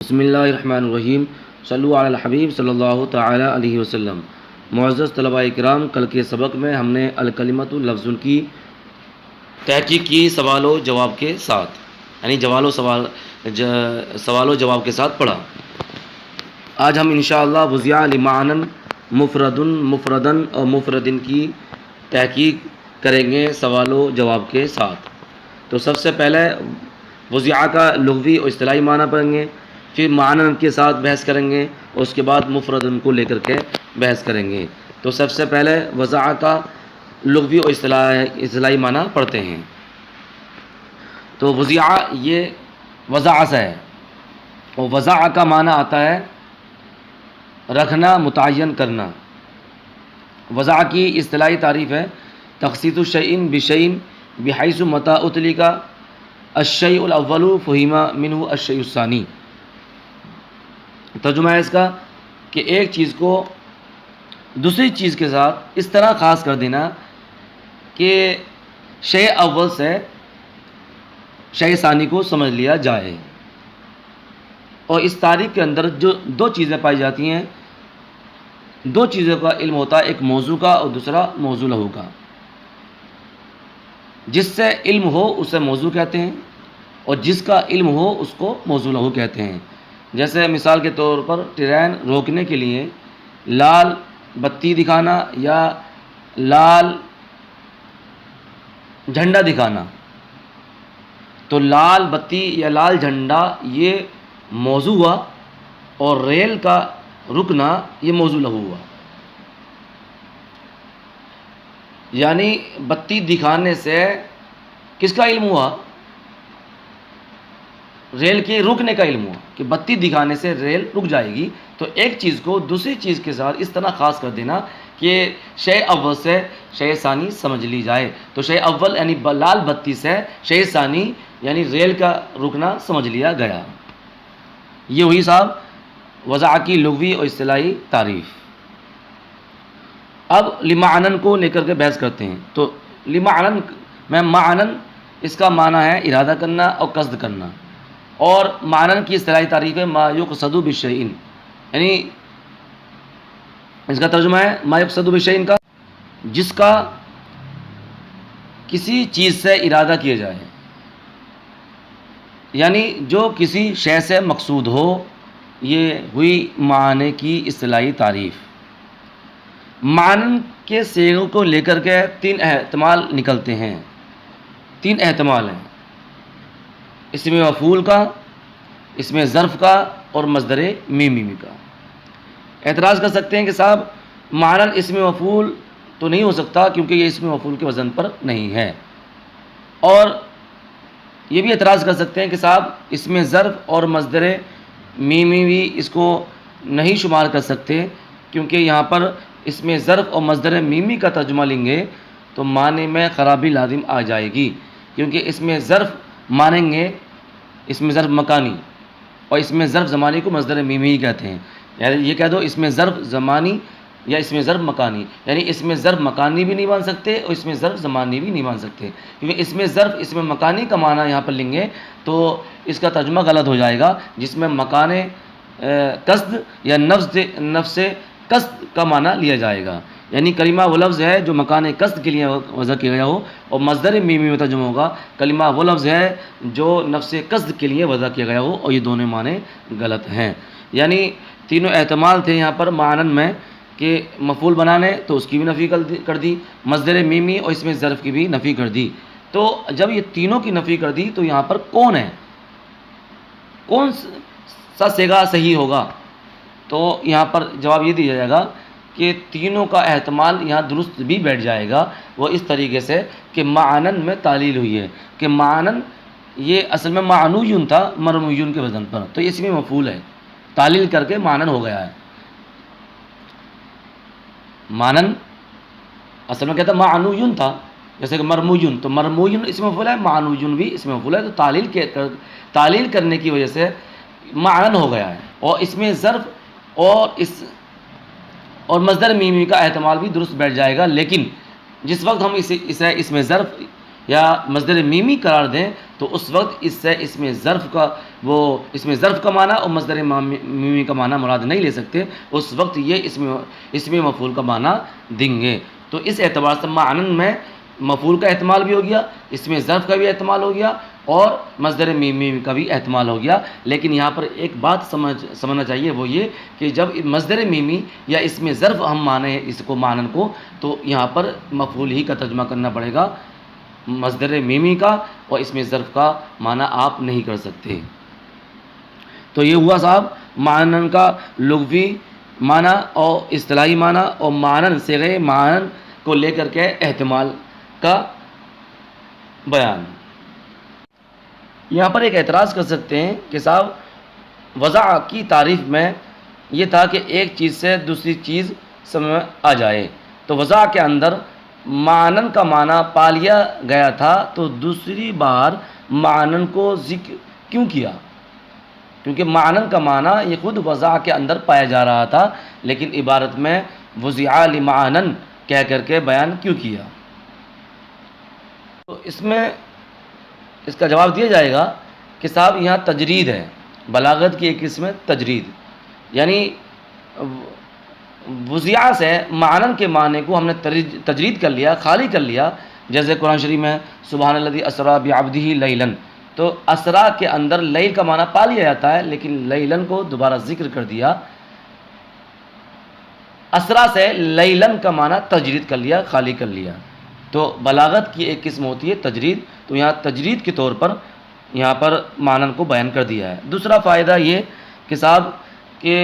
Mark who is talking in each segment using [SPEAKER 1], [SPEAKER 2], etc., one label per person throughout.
[SPEAKER 1] بسم اللہ الرحمن الرحیم صلو علی الحبیب صلی اللہ تعالی علیہ وسلم۔ معزز طلباء کرام، کل کے سبق میں ہم نے الکلمۃ لفظ کی تحقیق کی سوال و جواب کے ساتھ، یعنی سوال و جواب کے ساتھ پڑھا۔ آج ہم انشاءاللہ وضع لمعنن مفردن اور مفردن کی تحقیق کریں گے سوال و جواب کے ساتھ۔ تو سب سے پہلے وضع کا لغوی اور اصطلاحی معنی پڑھیں گے، پھر معنن کے ساتھ بحث کریں گے، اور اس کے بعد مفردن کو لے کر کے بحث کریں گے۔ تو سب سے پہلے وضع کا لغوی اور اصطلاحی معنی پڑھتے ہیں۔ تو وضع یہ وضع سے ہے، اور وضع کا معنی آتا ہے رکھنا، متعین کرنا۔ وضع کی اصطلاحی تعریف ہے تخصیص الشیء بشیء بحیث متى اطلق الشیء الاول فہم منہ الشیء الثانی۔ ترجمہ ہے اس کا کہ ایک چیز کو دوسری چیز کے ساتھ اس طرح خاص کر دینا کہ شیء اول سے شیء ثانی کو سمجھ لیا جائے۔ اور اس تعریف کے اندر جو دو چیزیں پائی جاتی ہیں، دو چیزوں کا علم ہوتا ہے، ایک موضوع کا اور دوسرا موضوع لہو کا۔ جس سے علم ہو اسے موضوع کہتے ہیں، اور جس کا علم ہو اس کو موضوع لہو کہتے ہیں۔ جیسے مثال کے طور پر ٹرین روکنے کے لیے لال بتی دکھانا یا لال جھنڈا دکھانا، تو لال بتی یا لال جھنڈا یہ موضوع ہوا، اور ریل کا رکنا یہ موضوع لہو ہوا۔ یعنی بتی دکھانے سے کس کا علم ہوا؟ ریل کے رکنے کا علم ہوا کہ بتی دکھانے سے ریل رک جائے گی۔ تو ایک چیز کو دوسری چیز کے ساتھ اس طرح خاص کر دینا کہ شیء اول سے شیء ثانی سمجھ لی جائے۔ تو شیء اول یعنی لال بتی سے شیء ثانی یعنی ریل کا رکنا سمجھ لیا گیا۔ یہ ہوئی صاحب وضع کی لغوی اور اصطلاحی تعریف۔ اب لمعنن کو لے کر کے بحث کرتے ہیں۔ تو لمعنن میں معنن اس کا معنی ہے ارادہ کرنا اور قصد کرنا، اور معنن کی اصطلاحی تعریف ہے ما یقصد بشیء، یعنی اس کا ترجمہ ہے ما یقصد بشیء کا جس کا کسی چیز سے ارادہ کیا جائے، یعنی جو کسی شے سے مقصود ہو۔ یہ ہوئی معنی کی اصطلاحی تعریف۔ معنن کے صیغوں کو لے کر کے تین احتمال نکلتے ہیں، تین احتمال ہیں: اسم مفعول کا، اسم ظرف کا، اور مصدر میمی کا۔ اعتراض کر سکتے ہیں کہ صاحب معنن اسم مفعول تو نہیں ہو سکتا کیونکہ یہ اسم مفعول کے وزن پر نہیں ہے، اور یہ بھی اعتراض کر سکتے ہیں کہ صاحب اسم ظرف اور مصدر میمی بھی اس کو نہیں شمار کر سکتے کیونکہ یہاں پر اسم ظرف اور مصدر میمی کا ترجمہ لیں گے تو معنی میں خرابی لازم آ جائے گی، کیونکہ اسم ظرف مانیں گے اسم ظرف مکانی، اور اسم ظرف زمانی کو مصدر میمی ہی کہتے ہیں۔ یعنی یہ کہہ دو اسم ظرف زمانی یا اسم ظرف مکانی، یعنی اسم ظرف مکانی بھی نہیں مان سکتے اور اسم ظرف زمانی بھی نہیں مان سکتے، کیونکہ اسم ظرف اسم مکانی کا معنی یہاں پر لیں گے تو اس کا ترجمہ غلط ہو جائے گا، جس میں مکان قصد یا نفس قصد کا معنی لیا جائے گا۔ یعنی کلمہ وہ لفظ ہے جو مکان قصد کے لیے وضع کیا گیا ہو، اور مصدر میمی میں ترجمہ ہوگا کلمہ وہ لفظ ہے جو نفس قصد کے لیے وضع کیا گیا ہو، اور یہ دونوں معنی غلط ہیں۔ یعنی تینوں احتمال تھے یہاں پر معنن میں کہ مفعول بنانے تو اس کی بھی نفی کر دی، مصدر میمی اور اسم ظرف کی بھی نفی کر دی۔ تو جب یہ تینوں کی نفی کر دی تو یہاں پر کون ہے، کون سا صیغہ صحیح ہوگا؟ تو یہاں پر جواب یہ دیا جائے گا کہ تینوں کا احتمال یہاں درست بھی بیٹھ جائے گا، وہ اس طریقے سے کہ معنن میں تعلیل ہوئی ہے کہ معنن یہ اصل میں معنویون تھا مرمویون کے وزن پر، تو یہ اسم مفعول ہے، تعلیل کر کے مانن ہو گیا ہے۔ مانن اصل میں کہتا معنویون تھا، جیسے کہ مرمویون، تو مرمویون اسم مفعول ہے، معنویون بھی اسم مفعول ہے، تو تعلیل کرنے کی وجہ سے معنن ہو گیا ہے، اور اس میں ظرف اور مصدر میمی کا احتمال بھی درست بیٹھ جائے گا، لیکن جس وقت ہم اسے اس میں ظرف یا مصدر میمی قرار دیں تو اس وقت اس سے اس میں ظرف کا معنی اور مصدر میمی کا معنی مراد نہیں لے سکتے، اس وقت یہ اسم مفعول کا معنی دیں گے۔ تو اس اعتبار سے معنن میں مفعول کا احتمال بھی ہو گیا، اس میں ظرف کا بھی احتمال ہو گیا، اور مصدر میمی کا بھی احتمال ہو گیا۔ لیکن یہاں پر ایک بات سمجھنا چاہیے، وہ یہ کہ جب مصدر میمی یا اس میں ظرف ہم مانے اس کو مانن کو، تو یہاں پر مفعول ہی کا ترجمہ کرنا پڑے گا، مصدر میمی کا اور اس میں ظرف کا معنی آپ نہیں کر سکتے۔ تو یہ ہوا صاحب معنن کا لغوی معنی اور اصطلاحی معنی، اور معنن صیغہ معنن کو لے کر کے احتمال کا بیان۔ یہاں پر ایک اعتراض کر سکتے ہیں کہ صاحب وضع کی تعریف میں یہ تھا کہ ایک چیز سے دوسری چیز سمجھ میں آ جائے، تو وضع کے اندر معنن کا معنی پا لیا گیا تھا، تو دوسری بار معنن کو ذکر کیوں کیا؟ کیونکہ معنن کا معنی یہ خود وضع کے اندر پایا جا رہا تھا، لیکن عبارت میں وضع لمعنن کہہ کر کے بیان کیوں کیا؟ تو اس کا جواب دیا جائے گا کہ صاحب یہاں تجرید ہے، بلاغت کی ایک قسم ہے تجرید، یعنی وضع سے معنن کے معنی کو ہم نے تجرید کر لیا، خالی کر لیا، جیسے قرآن شریف میں سبحان الذی اسریٰ بعبدہ لیلا، تو اسریٰ کے اندر لیل کا معنی پا لیا جاتا ہے، لیکن لیلن کو دوبارہ ذکر کر دیا، اسریٰ سے لیلن کا معنی تجرید کر لیا، خالی کر لیا۔ تو بلاغت کی ایک قسم ہوتی ہے تجرید، تو یہاں تجرید کے طور پر یہاں پر معنن کو بیان کر دیا ہے۔ دوسرا فائدہ یہ کہ صاحب کہ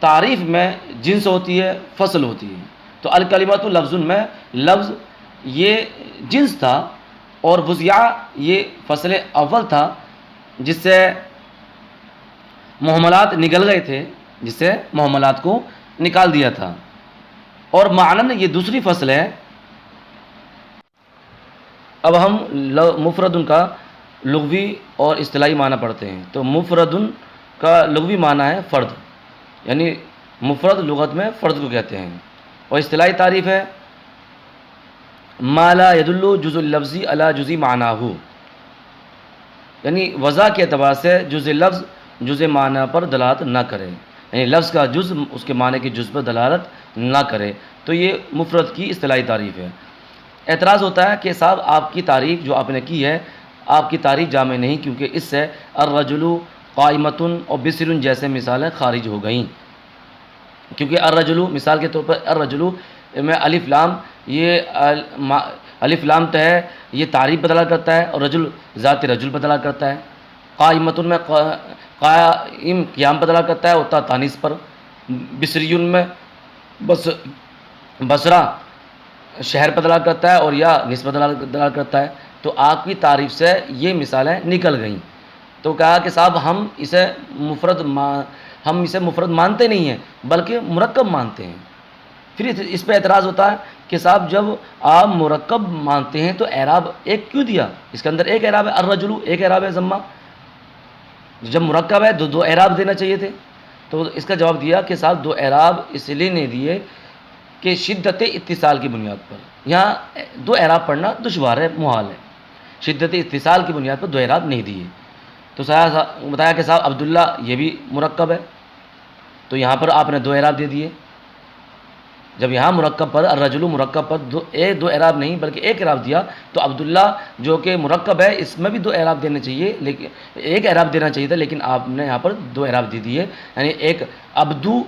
[SPEAKER 1] تعریف میں جنس ہوتی ہے، فصل ہوتی ہے، تو الکلمۃ لفظ میں لفظ یہ جنس تھا، اور وضع یہ فصل اول تھا، جس سے محملات نکل گئے تھے، جس سے محملات کو نکال دیا تھا، اور معنن یہ دوسری فصل ہے۔ اب ہم مفردن کا لغوی اور اصطلاحی معنی پڑھتے ہیں۔ تو مفردن کا لغوی معنی ہے فرد، یعنی مفرد لغت میں فرد کو کہتے ہیں، اور اصطلاحی تعریف ہے ما لا يدل جزء اللفظ علی جزء معناه، یعنی وضع کے اعتبار سے جزء لفظ جزء معنی پر دلالت نہ کرے، یعنی لفظ کا جزء اس کے معنی کے جزء پر دلالت نہ کرے، تو یہ مفرد کی اصطلاحی تعریف ہے۔ اعتراض ہوتا ہے کہ صاحب آپ کی تعریف جو آپ نے کی ہے، آپ کی تعریف جامع نہیں، کیونکہ اس سے الرجل قائمۃ اور بسر جیسے مثالیں خارج ہو گئیں، کیونکہ الرجل مثال کے طور پر الرجل میں الف لام، یہ الف لام تو ہے، یہ تعریف بدلا کرتا ہے، اور رجل ذات رجل بدلا کرتا ہے۔ قائمۃ میں قائم قیام بدلا کرتا ہے، ہوتا تانیث پر۔ بصریون میں بصرہ شہر بدلا کرتا ہے، اور یا نسبت بدلا کرتا ہے۔ تو آپ کی تعریف سے یہ مثالیں نکل گئیں، تو کہا کہ صاحب ہم اسے مفرد مانتے نہیں ہیں، بلکہ مرکب مانتے ہیں۔ پھر اس پہ اعتراض ہوتا ہے کہ صاحب جب آپ مرکب مانتے ہیں تو اعراب ایک کیوں دیا؟ اس کے اندر ایک اعراب ہے الرجل، ایک اعراب ہے ضمہ، جب مرکب ہے دو اعراب دینا چاہیے تھے۔ تو اس کا جواب دیا کہ صاحب دو اعراب اس لیے نہیں دیے کہ شدت اتصال کی بنیاد پر، یہاں دو اعراب پڑھنا دشوار ہے، محال ہے، شدت اتصال کی بنیاد پر دو اعراب نہیں دیے۔ تو بتایا کہ صاحب عبداللہ یہ بھی مرکب ہے، تو یہاں پر آپ نے دو اعراب دے دیے۔ جب یہاں مرکب پر الرجل مرکب پر دو اعراب نہیں بلکہ ایک اعراب دیا، تو عبداللہ جو کہ مرکب ہے اس میں بھی دو اعراب دینے چاہیے، لیکن ایک اعراب دینا چاہیے تھا، لیکن آپ نے یہاں پر دو اعراب دے دیے، یعنی ایک عبدو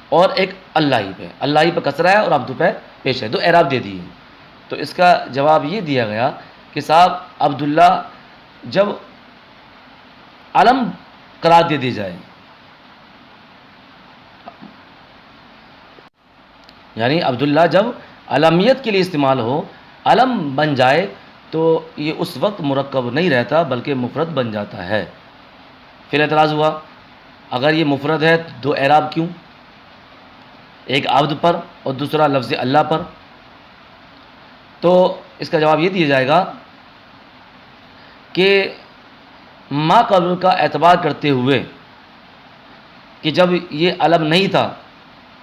[SPEAKER 1] اور ایک اللہ پہ، اللہ پہ کسرہ ہے اور عبدو پہ پیش ہے، دو اعراب دے دیے۔ تو اس کا جواب یہ دیا گیا کہ صاحب عبداللہ جب علم قرار دے دی جائے، یعنی عبداللہ جب علمیت کے لیے استعمال ہو، علم بن جائے، تو یہ اس وقت مرکب نہیں رہتا بلکہ مفرد بن جاتا ہے۔ پھر اعتراض ہوا اگر یہ مفرد ہے دو اعراب کیوں، ایک عبد پر اور دوسرا لفظ اللہ پر؟ تو اس کا جواب یہ دیا جائے گا کہ ما قبل کا اعتبار کرتے ہوئے کہ جب یہ علم نہیں تھا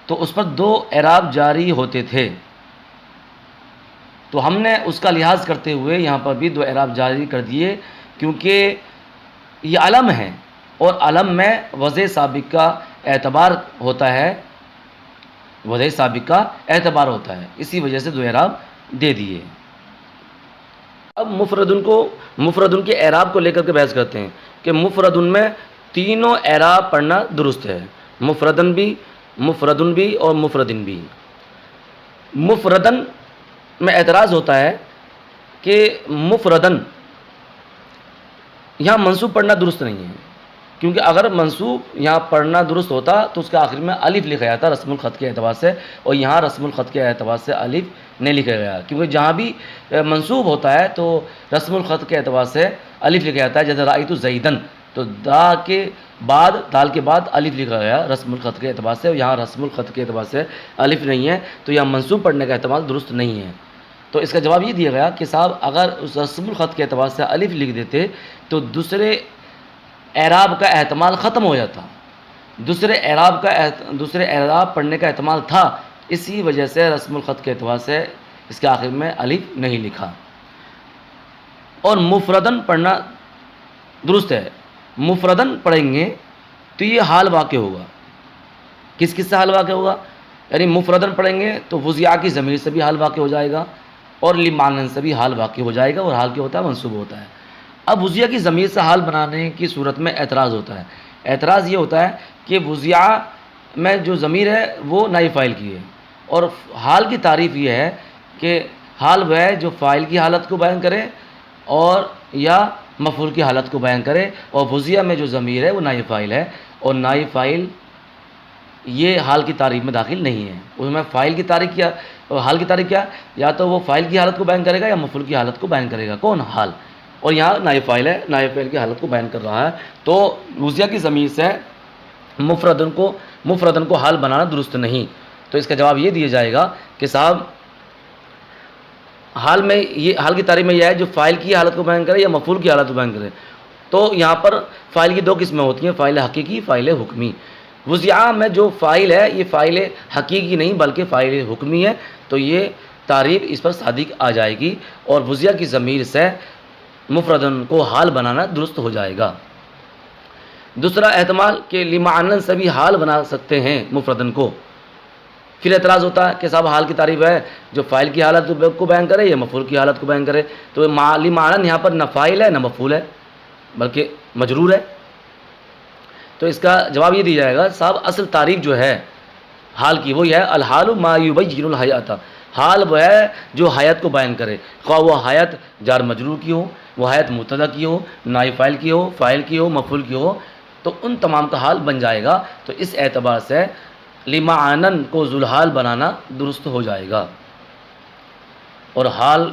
[SPEAKER 1] تو اس پر دو اعراب جاری ہوتے تھے، تو ہم نے اس کا لحاظ کرتے ہوئے یہاں پر بھی دو اعراب جاری کر دیے، کیونکہ یہ علم ہے اور علم میں وضع سابق کا اعتبار ہوتا ہے، وضع سابق کا اعتبار ہوتا ہے، اسی وجہ سے دو اعراب دے دیے۔ اب مفردن کے اعراب کو لے کر کے بحث کرتے ہیں کہ مفردن میں تینوں اعراب پڑھنا درست ہے، مفردن بھی اور مفردن بھی۔ مفردن میں اعتراض ہوتا ہے کہ مفردن یہاں منصوب پڑھنا درست نہیں ہے، کیونکہ اگر منصوب یہاں پڑھنا درست ہوتا تو اس کے آخر میں الف لکھا جاتا رسم الخط کے اعتبار سے، اور یہاں رسم الخط کے اعتبار سے الف نہیں لکھا گیا، کیونکہ جہاں بھی منصوب ہوتا ہے تو رسم الخط کے اعتبار سے الف لکھا جاتا ہے، جیسے رأیت زیدن تو دال کے بعد الف لکھا گیا رسم الخط کے اعتبار سے، اور یہاں رسم الخط کے اعتبار سے الف نہیں ہے، تو یہاں منصوب پڑھنے کا احتمال درست نہیں ہے۔ تو اس کا جواب یہ دیا گیا کہ صاحب اگر اس رسم الخط کے اعتبار سے الف لکھ دیتے تو دوسرے اعراب کا احتمال ختم ہو جاتا، دوسرے اعراب پڑھنے کا احتمال تھا، اسی وجہ سے رسم الخط کے اعتبار سے اس کے آخر میں الف نہیں لکھا۔ اور مفردن پڑھنا درست ہے، مفردن پڑھیں گے تو یہ حال واقع ہوگا، کس سے حال واقع ہوگا؟ یعنی مفردن پڑھیں گے تو وضیع کی ضمیر سے بھی حال واقع ہو جائے گا اور لمعنن سے بھی حال واقع ہو جائے گا، اور حال کیا ہوتا ہے؟ منصوب ہوتا ہے۔ اب وضیع کی ضمیر سے حال بنانے کی صورت میں اعتراض ہوتا ہے، اعتراض یہ ہوتا ہے کہ وضیع میں جو ضمیر ہے وہ نائب فاعل کی ہے، اور حال کی تعریف یہ ہے کہ حال وہ ہے جو فاعل کی حالت کو بیان کرے اور یا مفعول کی حالت کو بیان کرے، اور وضیع میں جو ضمیر ہے وہ نائب فاعل ہے، اور نائب فاعل یہ حال کی تعریف میں داخل نہیں ہے۔ اس میں فاعل کی تعریف کیا، حال کی تعریف کیا، یا تو وہ فاعل کی حالت کو بیان کرے گا یا مفعول کی حالت کو بیان کرے گا، کون؟ حال، اور یہاں نائب فاعل ہے، نائب فاعل کی حالت کو بیان کر رہا ہے، تو وضیع کی ضمیر سے مفردن کو حال بنانا درست نہیں۔ تو اس کا جواب یہ دیا جائے گا کہ صاحب حال کی تعریف میں یہ ہے جو فاعل کی حالت کو بیان کرے یا مفعول کی حالت کو بیان کرے، تو یہاں پر فاعل کی دو قسمیں ہوتی ہیں، فاعل حقیقی، فاعل حکمی۔ وضیع میں جو فاعل ہے یہ فاعل حقیقی نہیں بلکہ فاعل حکمی ہے، تو یہ تعریف اس پر صادق آ جائے گی، اور وضیع کی ضمیر سے مفردن کو حال بنانا درست ہو جائے گا۔ دوسرا احتمال کہ لمعنن سے بھی حال بنا سکتے ہیں مفردن کو۔ پھر اعتراض ہوتا ہے کہ صاحب حال کی تعریف ہے جو فاعل کی حالت کو بیان کرے یا مفعول کی حالت کو بیان کرے، تو لمعنن یہاں پر نہ فاعل ہے نہ مفعول ہے بلکہ مجرور ہے۔ تو اس کا جواب یہ دیا جائے گا صاحب اصل تعریف جو ہے حال کی وہ یہ ہے الحال ما یبین الحیات، حال وہ ہے جو حیات کو بیان کرے، خواہ وہ حیات جار مجرور کی ہو، وہ حیات مبتدا کی ہو، نائب فاعل کی ہو، فاعل کی ہو، مفعول کی ہو، تو ان تمام کا حال بن جائے گا۔ تو اس اعتبار سے لمعنن کو ذوالحال بنانا درست ہو جائے گا، اور حال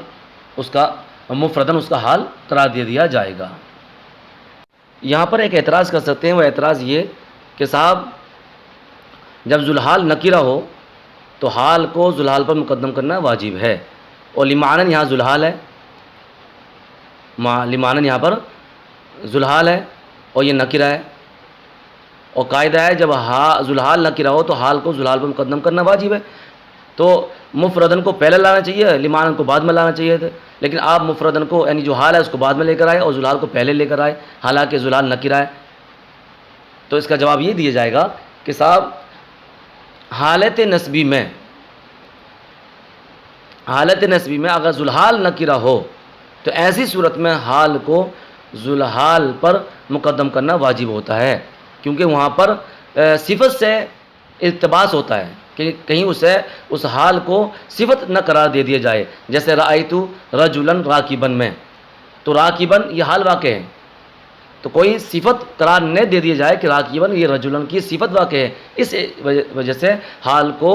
[SPEAKER 1] اس کا مفردن اس کا حال قرار دے دیا جائے گا۔ یہاں پر ایک اعتراض کر سکتے ہیں، وہ اعتراض یہ کہ صاحب جب ذوالحال نکرہ ہو تو حال کو ذوالحال پر مقدم کرنا واجب ہے، اور لمعنن یہاں ذوالحال ہے، لمعنن یہاں پر ذوالحال ہے اور یہ نکرہ ہے، اور قاعدہ ہے جب ذوالحال نکرہ ہو تو حال کو ذوالحال پر مقدم کرنا واجب ہے، تو مفردن کو پہلے لانا چاہیے، لمعنن کو بعد میں لانا چاہیے تھے، لیکن آپ مفردن کو یعنی جو حال ہے اس کو بعد میں لے کر آئے اور ذوالحال کو پہلے لے کر آئے، حالانکہ ذوالحال نکرہ ہے۔ تو اس کا جواب یہ دیا جائے گا کہ صاحب حالت نسبی میں اگر ذوالحال نکرہ ہو تو ایسی صورت میں حال کو ذوالحال پر مقدم کرنا واجب ہوتا ہے، کیونکہ وہاں پر صفت سے اقتباس ہوتا ہے کہ کہیں اس حال کو صفت نہ قرار دے دیا جائے، جیسے رأیت رجلا راکبا میں، تو راکبا یہ حال واقع ہے، تو کوئی صفت قرار نہ دے دیا جائے کہ راکبا یہ رجلا کی صفت واقع ہے، اس وجہ سے حال کو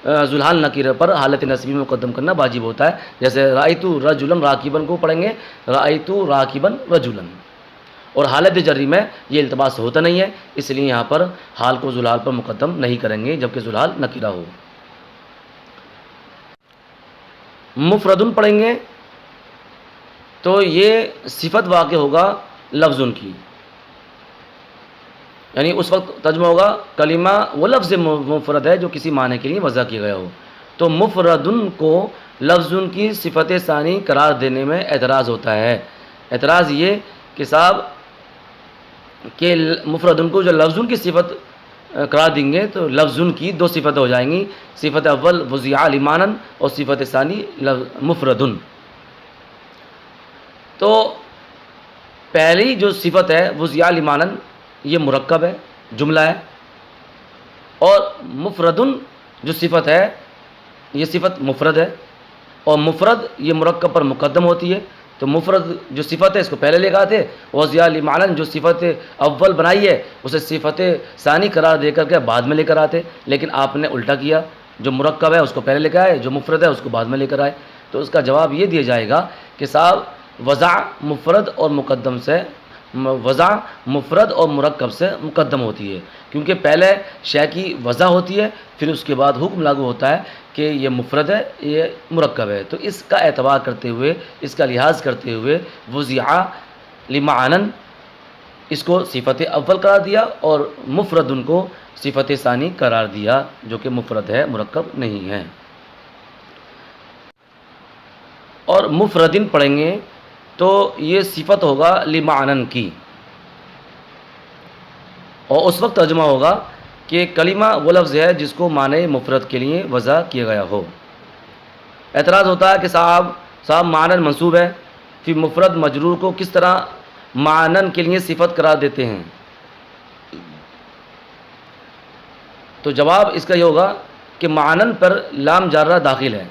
[SPEAKER 1] ذوالحال نکیرہ پر حالت نسبی میں مقدم کرنا واجب ہوتا ہے. جیسے رأیت رجلا راکبا کو پڑھیں گے رأیت راکبا رجلا، اور حالت جری میں یہ التباس ہوتا نہیں ہے، اس لیے یہاں پر حال کو ذوالحال پر مقدم نہیں کریں گے جبکہ ذوالحال نکیرہ ہو. مفردن پڑھیں گے تو یہ صفت واقع ہوگا لفظ کی، یعنی اس وقت ترجمہ ہوگا کلمہ وہ لفظ مفرد ہے جو کسی معنی کے لیے وضع کیا گیا ہو. تو مفردن کو لفظ کی صفت ثانی قرار دینے میں اعتراض ہوتا ہے. اعتراض یہ کہ صاحب کہ مفردن کو جو لفظ کی صفت قرار دیں گے تو لفظ کی دو صفتیں ہو جائیں گی، صفت اول وضع لمعنن اور صفت ثانی مفردن. تو پہلی جو صفت ہے وضع لمعنن یہ مرکب ہے، جملہ ہے، اور مفردن جو صفت ہے یہ صفت مفرد ہے، اور مفرد یہ مرکب پر مقدم ہوتی ہے. تو مفرد جو صفت ہے اس کو پہلے لے کے آتے، وضع لمعنن جو صفت اول بنائی ہے اسے صفت ثانی قرار دے کر کے بعد میں لے کر آتے، لیکن آپ نے الٹا کیا، جو مرکب ہے اس کو پہلے لے کے آئے، جو مفرد ہے اس کو بعد میں لے کر آئے. تو اس کا جواب یہ دیا جائے گا کہ صاحب وضع مفرد اور مقدم سے وضع مفرد اور مرکب سے مقدم ہوتی ہے، کیونکہ پہلے شے کی وضع ہوتی ہے پھر اس کے بعد حکم لاگو ہوتا ہے کہ یہ مفرد ہے یہ مرکب ہے. تو اس کا اعتبار کرتے ہوئے، اس کا لحاظ کرتے ہوئے وضع لمعنن اس کو صفت اول قرار دیا اور مفردن کو صفت ثانی قرار دیا جو کہ مفرد ہے، مرکب نہیں ہے. اور مفردن پڑھیں گے تو یہ صفت ہوگا لمعنن کی، اور اس وقت ترجمہ ہوگا کہ کلمہ وہ لفظ ہے جس کو معنی مفرد کے لیے وضع کیا گیا ہو. اعتراض ہوتا ہے کہ صاحب معنن منصوب ہے، پھر مفرد مجرور کو کس طرح معنن کے لیے صفت قرار دیتے ہیں؟ تو جواب اس کا یہ ہوگا کہ معنن پر لام جارہ داخل ہے،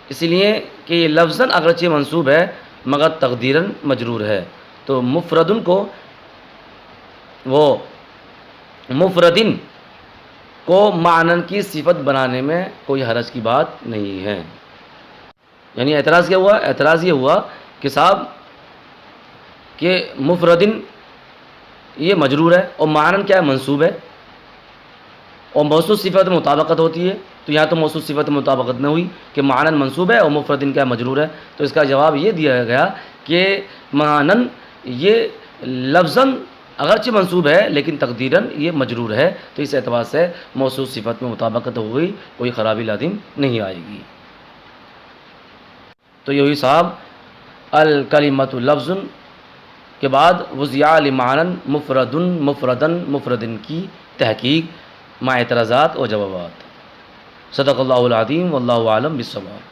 [SPEAKER 1] اسی لیے کہ یہ لفظاً اگرچہ منصوب ہے مگر تقدیراً مجرور ہے. تو مفردن کو وہ مفردن کو معنن کی صفت بنانے میں کوئی حرج کی بات نہیں ہے. یعنی اعتراض کیا ہوا؟ اعتراض یہ ہوا کہ صاحب کہ مفردن یہ مجرور ہے اور معنن کیا ہے؟ منصوب ہے، اور موصوف صفت میں مطابقت ہوتی ہے. تو یہاں تو موصوف صفت میں مطابقت نہ ہوئی کہ معنن منصوب ہے اور مفردن کیا مجرور ہے. تو اس کا جواب یہ دیا گیا کہ معنن یہ لفظاً اگرچہ منصوب ہے لیکن تقدیراً یہ مجرور ہے. تو اس اعتبار سے موصوف صفت میں مطابقت ہو گئی، کوئی خرابی لازم نہیں آئے گی. تو یہ ہوئی صاحب الکلمۃ لفظ کے بعد وضع لمعنن مفردن مفردن مفردن کی تحقیق مع اعتراضات و جوابات. صدق اللہ العظیم واللہ اعلم بالصواب.